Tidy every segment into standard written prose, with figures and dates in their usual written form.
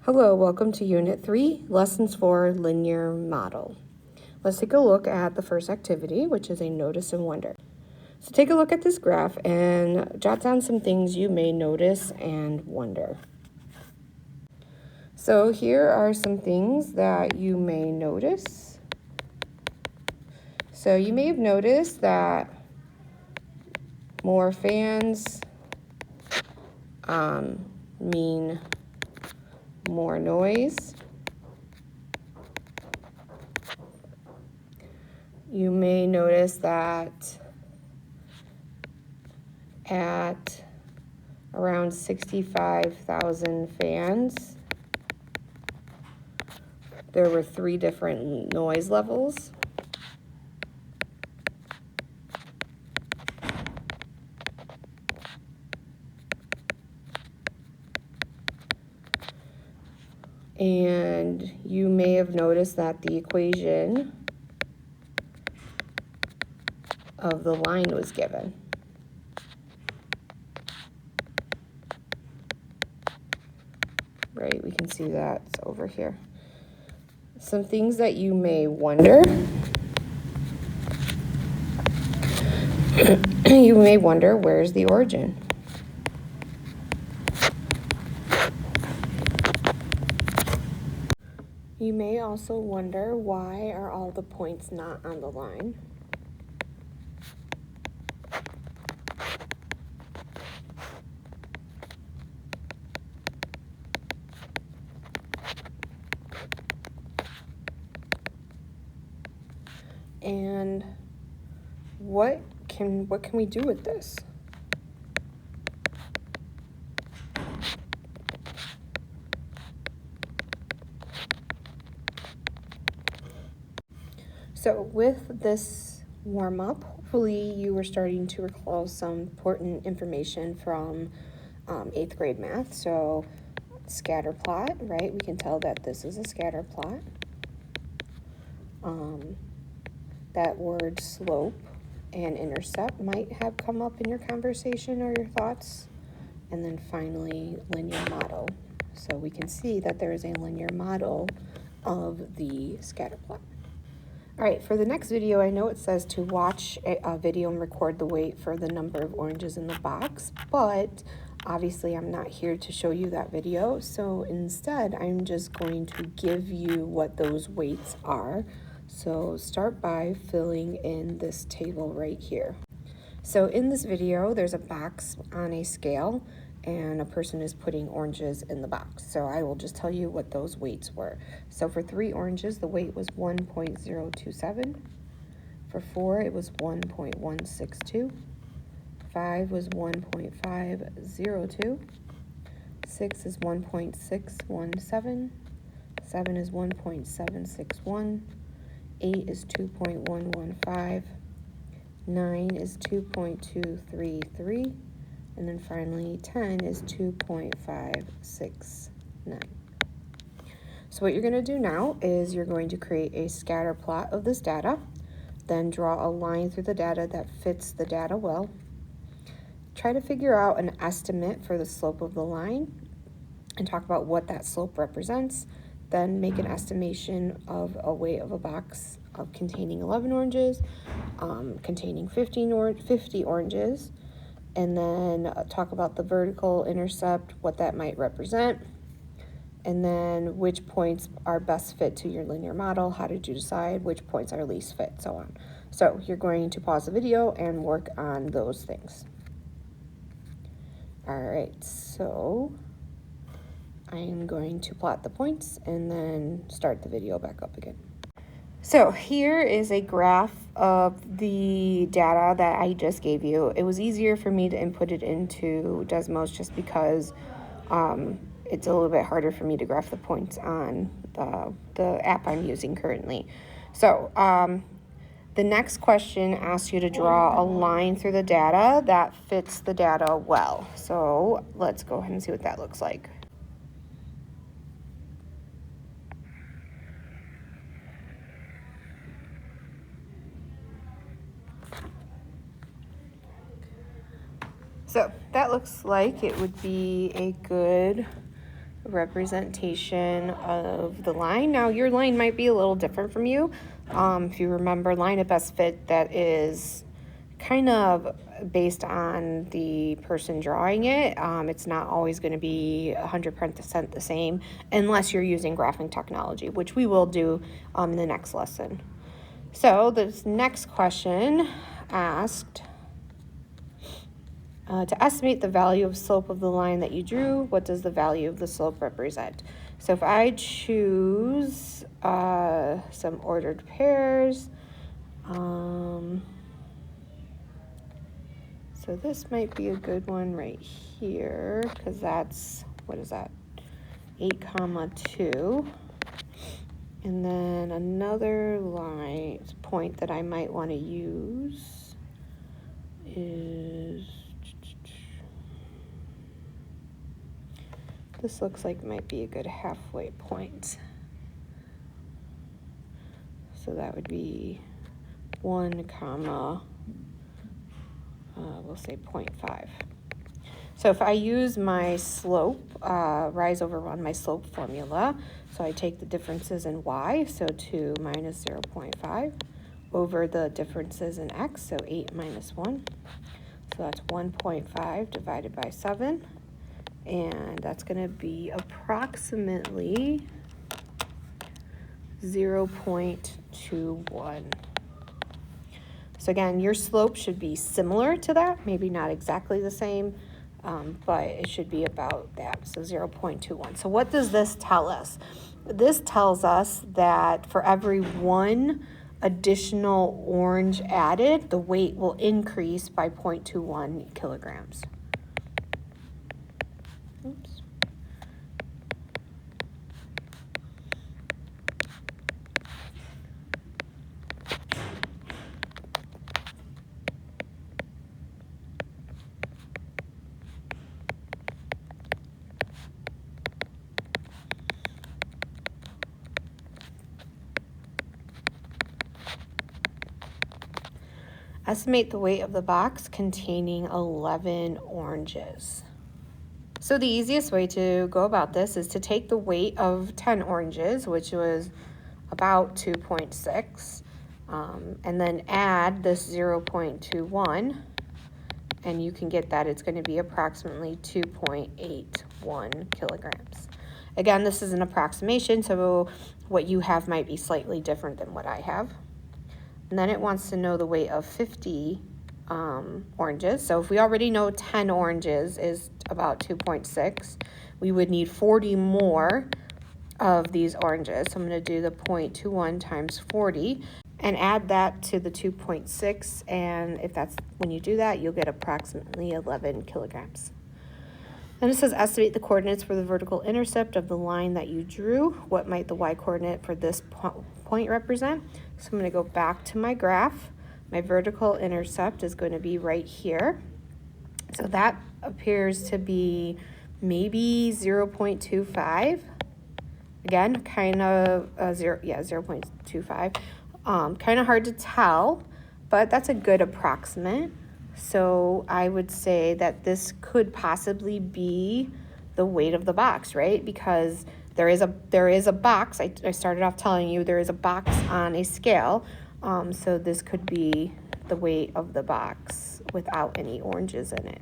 Hello, welcome to Unit 3, Lessons for Linear Model. Let's take a look at the first activity, which is a notice and wonder. So take a look at this graph and jot down some things you may notice and wonder. So here are some things that you may notice. So you may have noticed that more fans mean more noise. You may notice that at around 65,000 fans, there were 3 different noise levels. And you may have noticed that the equation of the line was given. Right, we can see that over here. Some things that you may wonder. You may wonder, where's the origin? You may also wonder, why are all the points not on the line? And what can we do with this? So with this warm-up, hopefully you were starting to recall some important information from 8th grade math. So scatter plot, right? We can tell that this is a scatter plot. That word slope and intercept might have come up in your conversation or your thoughts. And then finally, linear model. So we can see that there is a linear model of the scatter plot. All right, for the next video, I know it says to watch a video and record the weight for the number of oranges in the box, but obviously I'm not here to show you that video. So instead, I'm just going to give you what those weights are. So start by filling in this table right here. So in this video, there's a box on a scale and a person is putting oranges in the box. So I will just tell you what those weights were. So for 3 oranges, the weight was 1.027. For 4, it was 1.162. 5 was 1.502. 6 is 1.617. 7 is 1.761. 8 is 2.115. 9 is 2.233. And then finally, 10 is 2.569. So what you're going to do now is you're going to create a scatter plot of this data, then draw a line through the data that fits the data well. Try to figure out an estimate for the slope of the line and talk about what that slope represents. Then make an estimation of a weight of a box of containing 11 oranges, containing 50 oranges, and then talk about the vertical intercept, what that might represent, and then which points are best fit to your linear model, how did you decide which points are least fit, so on. So you're going to pause the video and work on those things. All right, so I'm going to plot the points and then start the video back up again. So here is a graph of the data that I just gave you. It was easier for me to input it into Desmos just because it's a little bit harder for me to graph the points on the app I'm using currently. So the next question asks you to draw a line through the data that fits the data well. So let's go ahead and see what that looks like. So that looks like it would be a good representation of the line. Now your line might be a little different from you. If you remember, line of best fit, that is kind of based on the person drawing it. It's not always going to be 100% the same unless you're using graphing technology, which we will do in the next lesson. So this next question asked, to estimate the value of slope of the line that you drew, what does the value of the slope represent? So if I choose some ordered pairs, so this might be a good one right here, because that's, what is that, 8,2. And then another line point that I might want to use is, this looks like might be a good halfway point. So that would be 1, we'll say 0.5. So if I use my slope, rise over run, my slope formula, so I take the differences in y, so 2 minus 0.5, over the differences in x, so 8 minus 1. So that's 1.5 divided by 7, and that's going to be approximately 0.21. So again, your slope should be similar to that, maybe not exactly the same, but it should be about that, so 0.21. So what does this tell us? This tells us that for every 1 additional orange added, the weight will increase by 0.21 kilograms. Oops. Estimate the weight of the box containing 11 oranges. So the easiest way to go about this is to take the weight of 10 oranges, which was about 2.6, and then add this 0.21, and you can get that it's going to be approximately 2.81 kilograms. Again, this is an approximation, so what you have might be slightly different than what I have. And then it wants to know the weight of 50 oranges. So if we already know 10 oranges is about 2.6, we would need 40 more of these oranges. So I'm going to do the 0.21 times 40 and add that to the 2.6. And if that's, when you do that, you'll get approximately 11 kilograms. Then it says estimate the coordinates for the vertical intercept of the line that you drew. What might the y-coordinate for this point represent? So I'm going to go back to my graph. My vertical intercept is going to be right here. So that appears to be maybe 0.25. Again, kind of 0.25. Kind of hard to tell, but that's a good approximate. So I would say that this could possibly be the weight of the box, right? Because there is a box. I started off telling you there is a box on a scale. So this could be the weight of the box without any oranges in it.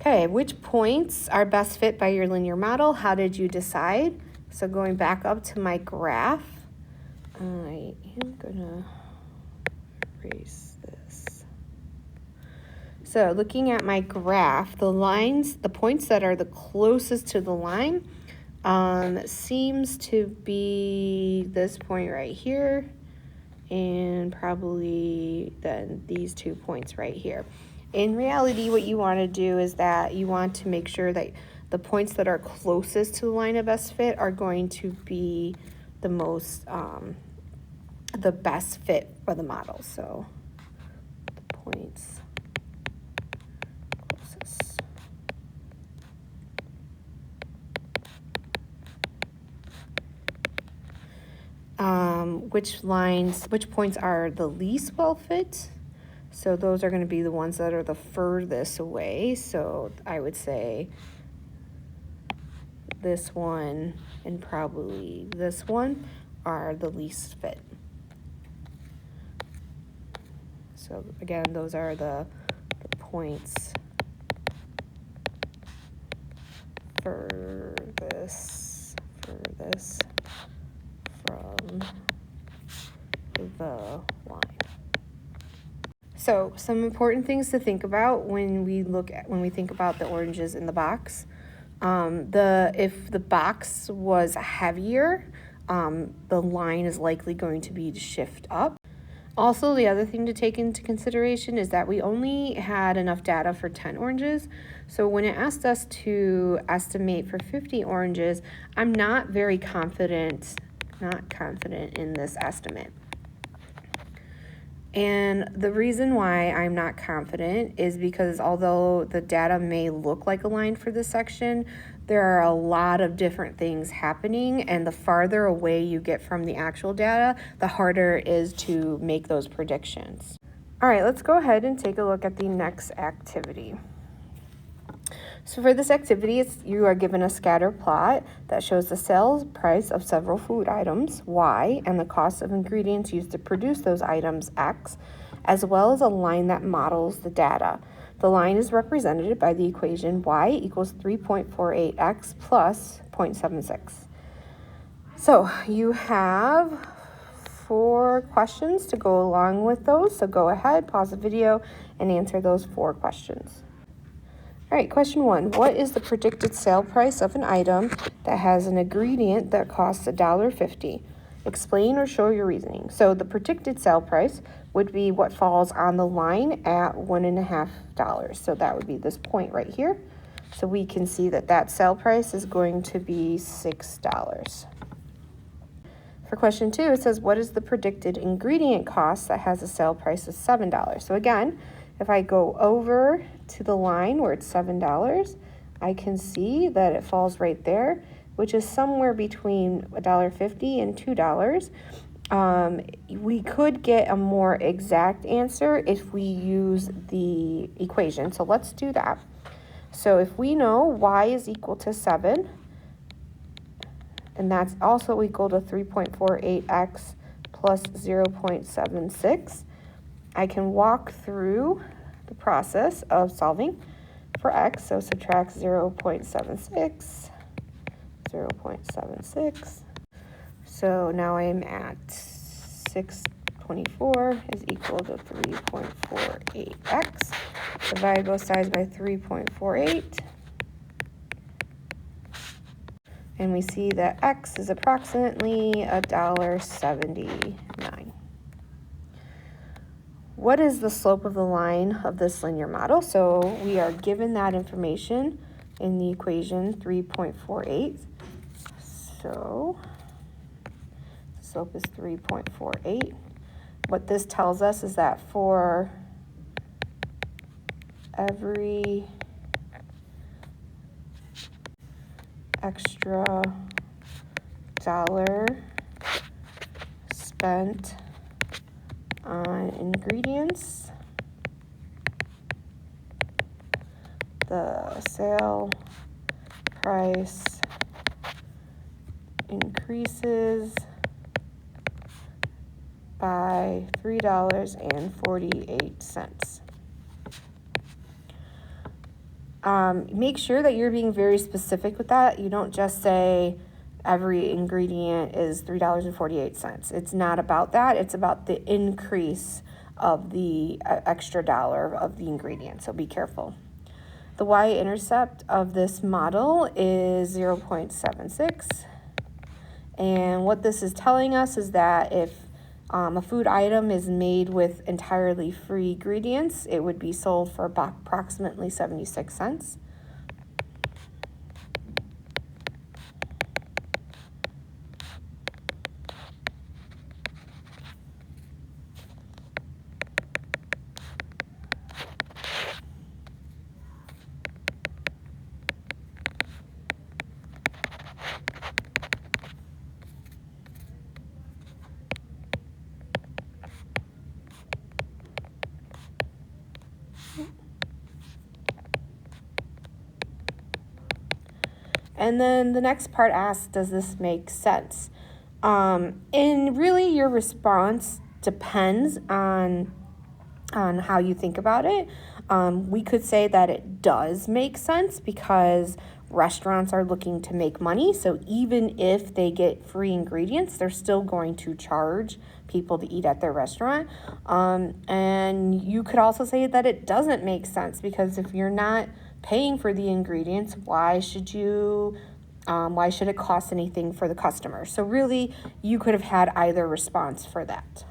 Okay, which points are best fit by your linear model? How did you decide? So going back up to my graph, I am gonna erase this. So looking at my graph, the lines, the points that are the closest to the line seems to be this point right here and probably then these 2 points right here. In reality, what you want to do is that you want to make sure that the points that are closest to the line of best fit are going to be the most, the best fit for the model. So the points closest. which points are the least well fit. So those are going to be the ones that are the furthest away. So I would say this one and probably this one are the least fit. So again, those are the points furthest from the line. So some important things to think about when we think about the oranges in the box. If the box was heavier, the line is likely going to be to shift up. Also, the other thing to take into consideration is that we only had enough data for 10 oranges. So when it asked us to estimate for 50 oranges, I'm not confident in this estimate. And the reason why I'm not confident is because although the data may look like a line for this section, there are a lot of different things happening, and the farther away you get from the actual data, the harder it is to make those predictions. All right, let's go ahead and take a look at the next activity. So for this activity, you are given a scatter plot that shows the sales price of several food items, Y, and the cost of ingredients used to produce those items, X, as well as a line that models the data. The line is represented by the equation Y equals 3.48x plus 0.76. So you have 4 questions to go along with those. So go ahead, pause the video, and answer those 4 questions. All right, question 1. What is the predicted sale price of an item that has an ingredient that costs $1.50? Explain or show your reasoning. So the predicted sale price would be what falls on the line at $1.50. So that would be this point right here. So we can see that sale price is going to be $6. For question 2, it says, what is the predicted ingredient cost that has a sale price of $7? So again, if I go over to the line where it's $7, I can see that it falls right there, which is somewhere between $1.50 and $2. We could get a more exact answer if we use the equation. So let's do that. So if we know y is equal to 7, and that's also equal to 3.48x plus 0.76, I can walk through the process of solving for x. So subtract 0.76, 0.76. So now I am at 624 is equal to 3.48x. Divide both sides by 3.48. And we see that x is approximately $1.79. What is the slope of the line of this linear model? So we are given that information in the equation 3.48. So the slope is 3.48. What this tells us is that for every extra dollar spent on ingredients, the sale price increases by $3.48. Make sure that you're being very specific with that. You don't just say every ingredient is $3.48. It's not about that. It's about the increase of the extra dollar of the ingredient, so be careful. The y-intercept of this model is 0.76. And what this is telling us is that if a food item is made with entirely free ingredients, it would be sold for approximately 76 cents. And then the next part asks, does this make sense? And really your response depends on how you think about it. We could say that it does make sense because restaurants are looking to make money. So even if they get free ingredients, they're still going to charge people to eat at their restaurant. And you could also say that it doesn't make sense because if you're not paying for the ingredients, why should it cost anything for the customer? So really, you could have had either response for that.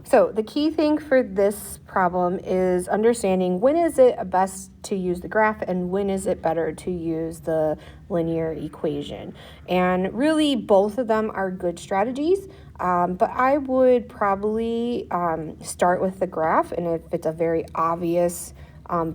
So the key thing for this problem is understanding when is it best to use the graph and when is it better to use the linear equation. And really both of them are good strategies, but I would probably start with the graph, and if it's a very obvious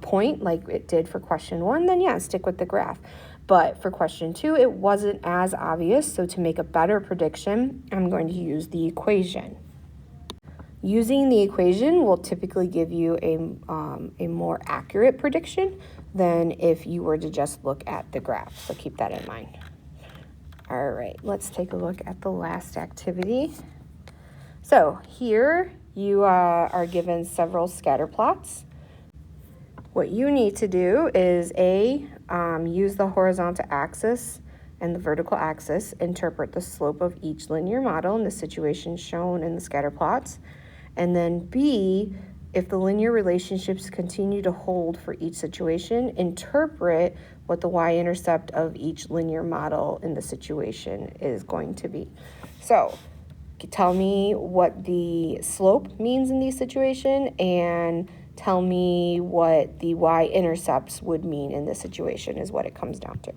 point like it did for question 1, then yeah, stick with the graph. But for question 2, it wasn't as obvious, so to make a better prediction, I'm going to use the equation. Using the equation will typically give you a more accurate prediction than if you were to just look at the graph, so keep that in mind. All right, let's take a look at the last activity. So here you are given several scatter plots. What you need to do is use the horizontal axis and the vertical axis, interpret the slope of each linear model in the situation shown in the scatter plots. And then B, if the linear relationships continue to hold for each situation, interpret what the y-intercept of each linear model in the situation is going to be. So tell me what the slope means in these situations and tell me what the y-intercepts would mean in this situation is what it comes down to.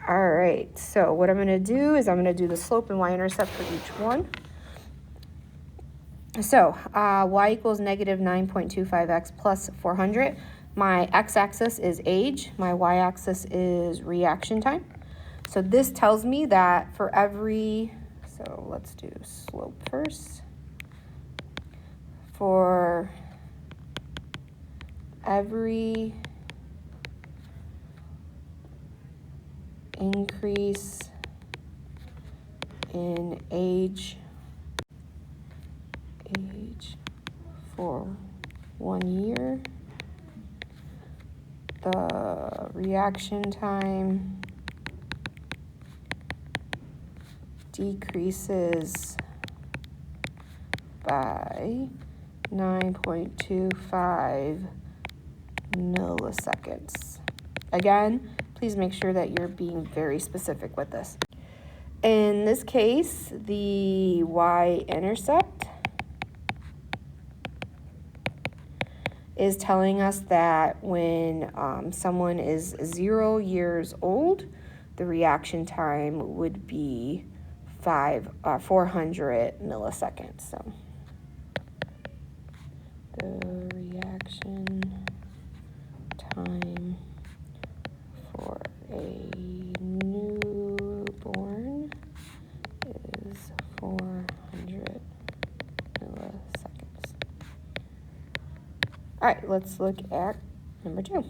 All right, so what I'm going to do is I'm going to do the slope and y-intercept for each one. So y equals negative 9.25x plus 400. My x-axis is age. My y-axis is reaction time. So this tells me that for every, so let's do slope first. For every increase in age for 1 year, the reaction time decreases by 9.25 milliseconds. Again, please make sure that you're being very specific with this. In this case, the y-intercept is telling us that when someone is 0 years old, the reaction time would be 400 milliseconds. So the reaction time for a newborn is 400 milliseconds. All right, let's look at number 2.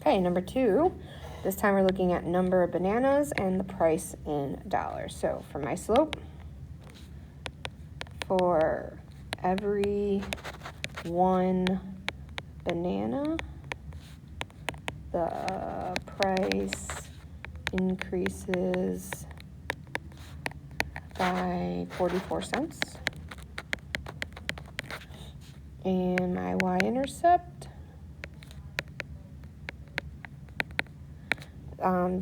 Okay, number 2, this time we're looking at number of bananas and the price in dollars. So for my slope, for every 1 banana, the price increases by 44 cents. And my y-intercept,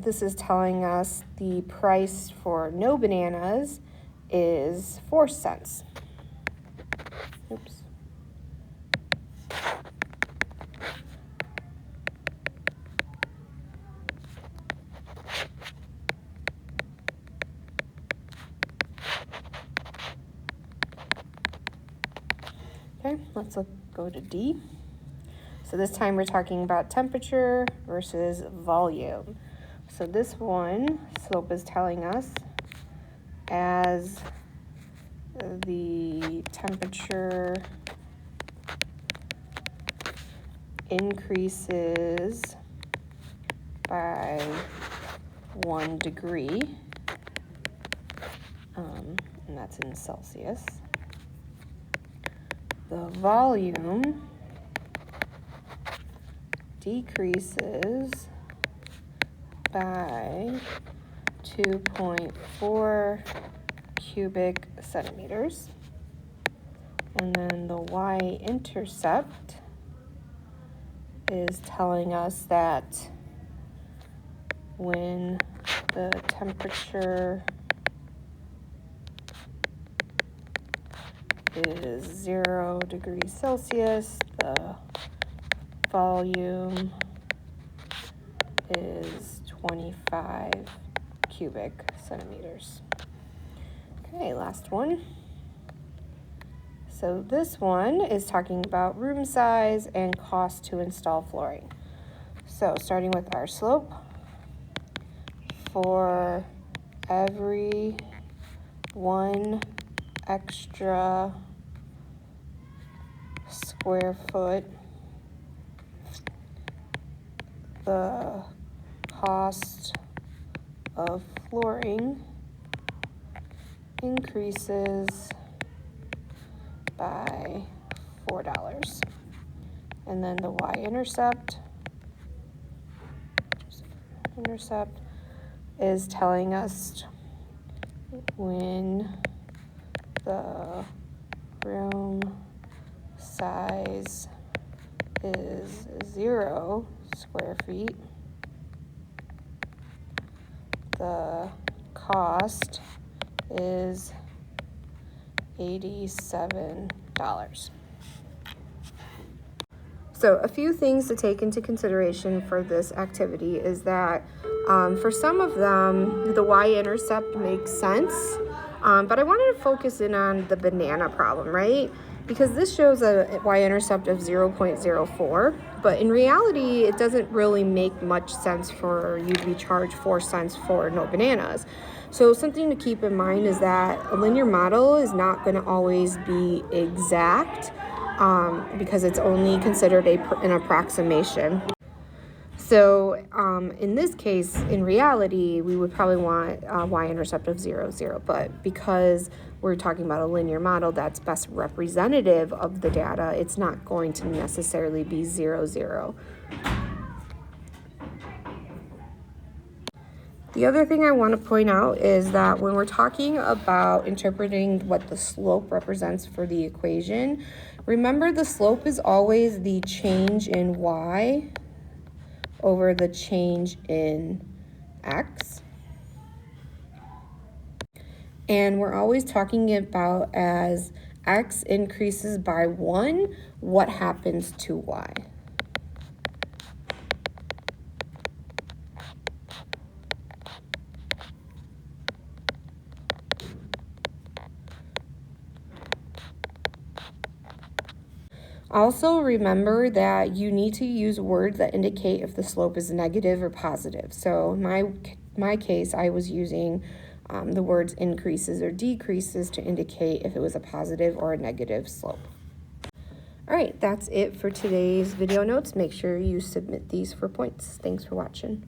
this is telling us the price for no bananas is 4 cents. Oops. Okay, let's go to D. So this time we're talking about temperature versus volume. So this one, slope is telling us as the temperature increases 1 degree, and that's in Celsius. The volume decreases by 2.4 cubic centimeters. And then the y-intercept is telling us that when the temperature is 0 degrees Celsius, the volume is 25 cubic centimeters. Okay, last one. So this one is talking about room size and cost to install flooring. So starting with our slope, for every 1 extra square foot, the cost of flooring increases by $4. And then the y-intercept is telling us when the room size is 0 square feet, the cost is $87. So a few things to take into consideration for this activity is that for some of them, the y-intercept makes sense, but I wanted to focus in on the banana problem, right? Because this shows a y-intercept of 0.04, but in reality, it doesn't really make much sense for you to be charged 4 cents for no bananas. So something to keep in mind is that a linear model is not going to always be exact because it's only considered an approximation. So in this case, in reality, we would probably want a y-intercept of 0, 0, but because we're talking about a linear model that's best representative of the data, it's not going to necessarily be 0, 0. The other thing I want to point out is that when we're talking about interpreting what the slope represents for the equation, remember the slope is always the change in y over the change in x. And we're always talking about as x increases by 1, what happens to y? Also remember that you need to use words that indicate if the slope is negative or positive. So in my case, I was using the words increases or decreases to indicate if it was a positive or a negative slope. All right, that's it for today's video notes. Make sure you submit these for points. Thanks for watching.